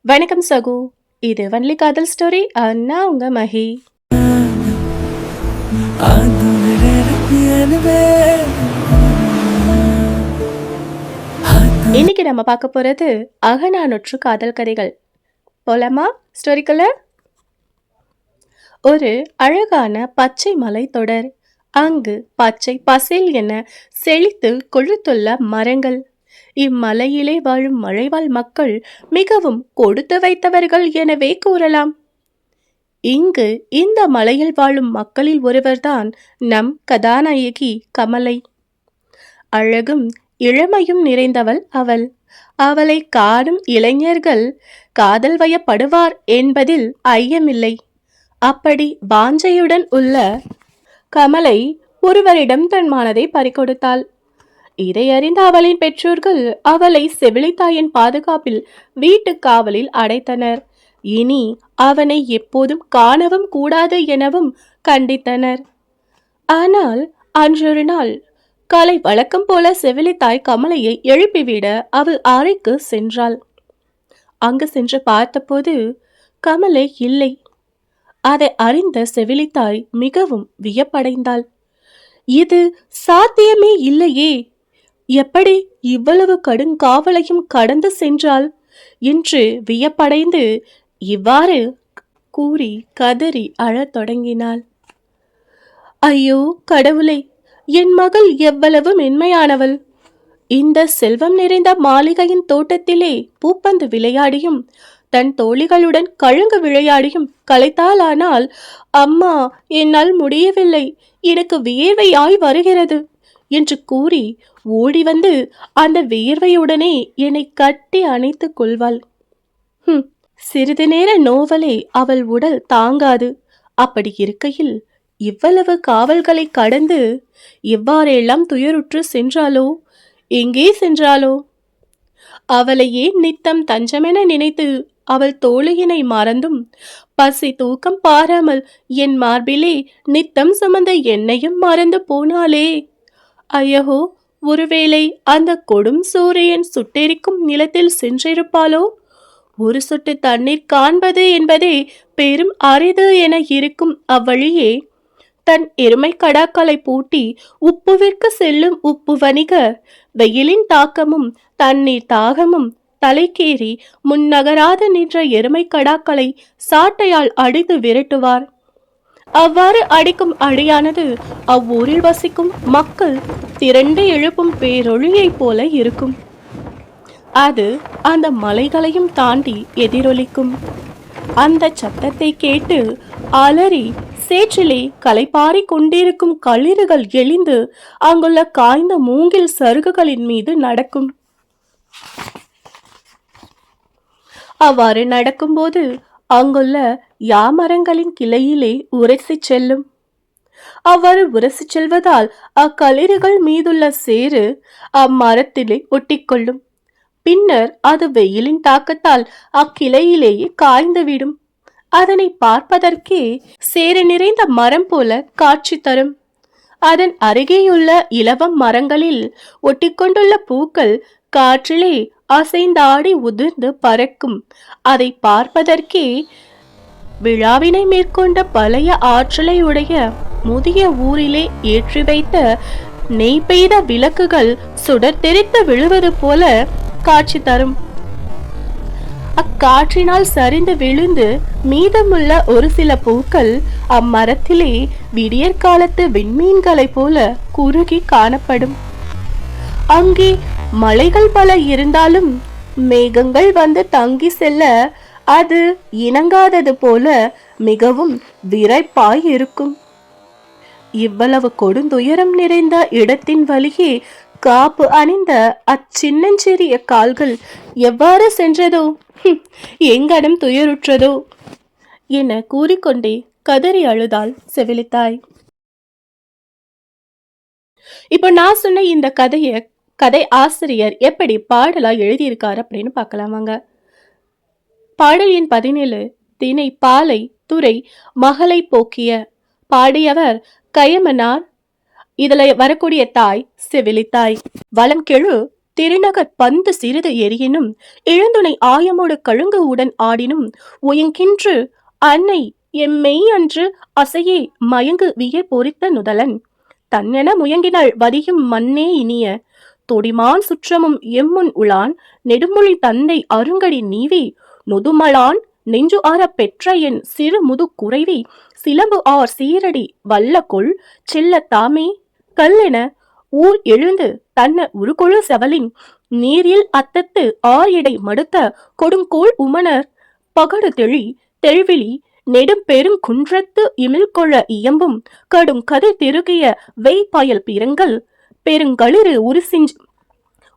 வணக்கம் சகு. இது வன்லி காதல் ஸ்டோரி. நான் உங்க மஹி. இன்னைக்கு நம்ம பார்க்க போறது அகநானூற்று காதல் கதைகள். போலாமா ஸ்டோரிக்குள்ள? ஒரு அழகான பச்சை மலை தொடர். அங்கு பச்சை பசேல் என செழித்து கொழுத்துள்ள மரங்கள். இம்மலையிலே வாழும் மலைவாழ் மக்கள் மிகவும் கொடுத்து வைத்தவர்கள் எனவே கூறலாம். இங்கு இந்த மலையில் வாழும் மக்களில் ஒருவர்தான் நம் கதாநாயகி கமலை. அழகும் இளமையும் நிறைந்தவள் அவள். அவளை காணும் இளைஞர்கள் காதல் வயப்படுவார் என்பதில் ஐயமில்லை. அப்படி வாஞ்சையுடன் உள்ள கமலை ஒருவரிடம் தன் மனதை பறிகொடுத்தாள். இதை அறிந்த அவளின் பெற்றோர்கள் அவளை செவிலித்தாயின் பாதுகாப்பில் வீட்டு காவலில் அடைத்தனர். இனி அவனை எப்போதும் காணவும் கூடாது எனவும் கண்டித்தனர். ஆனால் அன்றொரு நாள் காலை வழக்கம் போல செவிலித்தாய் கமலையை எழுப்பிவிட அவள் அறைக்கு சென்றாள். அங்கு சென்று பார்த்தபோது கமலை இல்லை. அதை அறிந்த செவிலித்தாய் மிகவும் வியப்படைந்தாள். இது சாத்தியமே இல்லையே, எப்படி இவ்வளவு கடுங்காவலையும் கடந்து சென்றாள் என்று வியப்படைந்து இவ்வாறு கூறி கதறி அழத் தொடங்கினாள். ஐயோ கடவுளே, என் மகள் எவ்வளவு மென்மையானவள்! இந்த செல்வம் நிறைந்த மாளிகையின் தோட்டத்திலே பூப்பந்து விளையாடியும் தன் தோழிகளுடன் கழுங்கு விளையாடியும் களைத்தாளானால், அம்மா என்னால் முடியவில்லை, எனக்கு வியர்வையாய் வருகிறது என்று கூறி ஓடி வந்து அந்த வியர்வையுடனே என்னை கட்டி அணைத்துக் கொள்வாள். சிறிது நேர நோவலை அவள் உடல் தாங்காது. அப்படி இருக்கையில் இவ்வளவு காவல்களை கடந்து எவ்வாறெல்லாம் துயருற்று சென்றாலோ, எங்கே சென்றாலோ? அவளையே நித்தம் தஞ்சமென நினைத்து அவள் தோழியினை மறந்தும் பசி தூக்கம் பாராமல் என் மார்பிலே நித்தம் சுமந்த என்னையும் மறந்து போனாளே. ஐயோ, ஒருவேளை அந்த கொடும் சூரியன் சுட்டெரிக்கும் நிலத்தில் சென்றிருப்பாளோ? ஒரு சொட்டு தண்ணீர் காண்பது என்பதே பெரும் அரிது என இருக்கும் அவ்வழியே தன் எருமை கடாக்களை பூட்டி உப்புவிற்கு செல்லும் உப்பு வணிகர் வெயிலின் தாக்கமும் தண்ணீர் தாகமும் தலைக்கேறி முன்னகராது நின்ற எருமை கடாக்களை சாட்டையால் அடித்து விரட்டுவார். அவ்வாறு அடிக்கும் அடியானது அவ்வூரில் வசிக்கும் மக்கள் திரண்டு எழுப்பும் பேரொழியைப் போல இருக்கும். அது அந்த மலைகளையும் தாண்டி எதிரொலிக்கும். அந்த சத்தத்தை கேட்டு அலறி சேற்றிலே களைப்பாரி கொண்டிருக்கும் களிறுகள் எழுந்து அங்குள்ள காய்ந்த மூங்கில் சருகுகளின் மீது நடக்கும். அவ்வாறு நடக்கும்போது அங்குள்ள யாமரங்களின் கிளையிலே உரசி செல்லும். அவ்வாறு உரசி செல்வதால் அக்களிறுகள் மீதுள்ள சேறு அம்மரத்திலே ஒட்டிக்கொள்ளும். பின்னர் அது வெயிலின் தாக்கத்தால் அக்கிளையிலேயே காய்ந்துவிடும். அதனை பார்ப்பதற்கே சேறு நிறைந்த மரம் போல காட்சி தரும். அதன் அருகேயுள்ள இலவம் மரங்களில் ஒட்டிக்கொண்டுள்ள பூக்கள் காற்றிலே அசைந்தாடி உதிர்ந்து பறக்கும். அதை பார்ப்பதற்கே விழாவினை மேற்கொண்ட பழைய ஆற்றலை உடைய முதிய ஊரிலே ஏற்றி வைத்த நெய் பெய்த விளக்குகள் சுடர் தெரித்து விழுவது போல காட்சி தரும். அக்காற்றினால் சரிந்து விழுந்து மீதமுள்ள ஒரு சில பூக்கள் அம்மரத்திலே விடியற்காலத்து விண்மீன்களைப் போல குறுகி காணப்படும். அங்கே மலைகள் பல இருந்தாலும் மேகங்கள் வந்து தங்கி செல்ல அது இணங்காதது போல மிகவும் விரைப்பாய் இருக்கும். இவ்வளவு கொடுந்துயரம் நிறைந்த இடத்தின் வழியே காப்பு அணிந்த அச்சின்னஞ்சிறிய கால்கள் எவ்வாறு சென்றதோ, எங்கனம் துயருற்றதோ என கூறிக்கொண்டே கதறி அழுதாள் செவிலித்தாய். இப்போ நான் சொன்ன இந்த கதை ஆசிரியர் எப்படி பாடலா எழுதியிருக்காரு அப்படின்னு பார்க்கலாம் வாங்க. பாடல் எண் 17. தினை பாலை துறை மகளை போக்கிய. பாடியவர் கயமனார். இதுல வரக்கூடிய தாய் செவிலித்தாய். வலம் கெழு திருநகர் பந்து சிறிது எரியினும் எழுந்துணை ஆயமோடு கழுங்கு உடன் ஆடினும் ஒயங்கின்று அன்னை எம்மெய் அன்று அசையே மயங்கு விய பொறித்த நுதலன் தன்னென முயங்கினாள் வதியும் மண்ணே இனிய தொடிமான் சுற்றமும் எம்முன் உளான் நெடுமொழி தந்தை அருங்கடி நீவி நொதுமலான் நெஞ்சு ஆற பெற்ற என் சிறு முது குறைவி சிலம்பு ஆர் சீரடி வல்லகொள் செல்ல தாமே கல்லென ஊர் எழுந்து தன்ன உருகொழு செவலின் நீரில் அத்தத்து ஆர் எடை மடுத்த கொடுங்கோள் உமனர் பகடு தெளி தெழ்விழி நெடும் பெருங்குன்றத்து இமிழ்கொள்ள இயம்பும் கடும் கதிர் திருகிய வெய்பாயல் பிறங்கள் பெருங்களிறு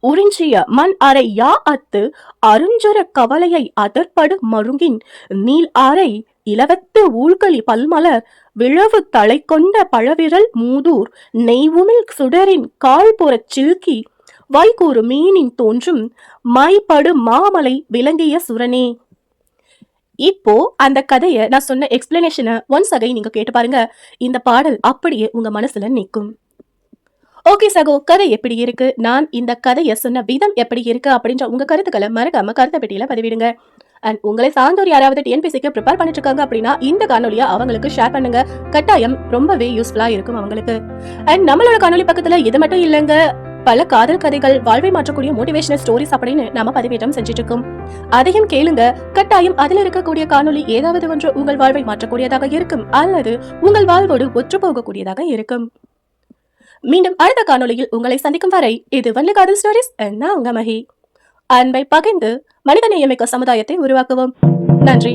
உறிஞ்சிய மண் அறை யா அத்து அருஞ்சர கவலையை அதற்படு மருங்கின் நீல் ஆரை இலவத்து ஊழ்களி பல்மலர் விழவு தலை கொண்ட பழவிரல் மூதூர் நெய்வுமில் சுடரின் கால்புறச் சில்கி வைகூறு மீனின் தோன்றும் மைபடு மாமலை விளங்கிய சுரனே. இப்போ அந்த கதையை நான் சொன்ன எக்ஸ்பிளனேஷனை ஒன்ஸ் அகை நீங்க கேட்டு பாருங்க. இந்த பாடல் அப்படியே உங்க மனசுல நிற்கும். ஓகே சகோ, கதை எப்படி இருக்கு, நான் இந்த கதையை சொன்ன விதம் எப்படி இருக்கு அப்படின்ற உங்க கருத்துக்களை மறக்காம கருத்தை பெட்டியில பதிவிடுங்க. அண்ட் உங்களை சார்ந்தோர் யாராவது டிஎன்பிசிக்கு ப்ரிப்பேர் பண்ணிட்டு இருக்காங்க அப்படின்னா இந்த காணொலியை அவங்களுக்கு ஷேர் பண்ணுங்க. கட்டாயம் ரொம்பவே யூஸ்ஃபுல்லா இருக்கும் அவங்களுக்கு. அண்ட் நம்மளோட காணொலி பக்கத்துல இது மட்டும் இல்லைங்க, பல காதல் கதைகள், வாழ்வை மாற்றக்கூடிய மோட்டிவேஷனல் ஸ்டோரிஸ் அப்படின்னு நாம பதிவேற்றம் செஞ்சுட்டு இருக்கோம். அதையும் கேளுங்க. கட்டாயம் அதில் இருக்கக்கூடிய காணொலி ஏதாவது ஒன்று உங்கள் வாழ்வை மாற்றக்கூடியதாக இருக்கும் அல்லது உங்கள் வாழ்வோடு ஒற்று போகக்கூடியதாக இருக்கும். மீண்டும் அடுத்த காணொலியில் உங்களை சந்திக்கும் வரை இது வன்ல காதல் ஸ்டோரிஸ். நான் உங்க மகி. அன்பை பகிர்ந்து மனித நேயமிக்க சமுதாயத்தை உருவாக்குவோம். நன்றி.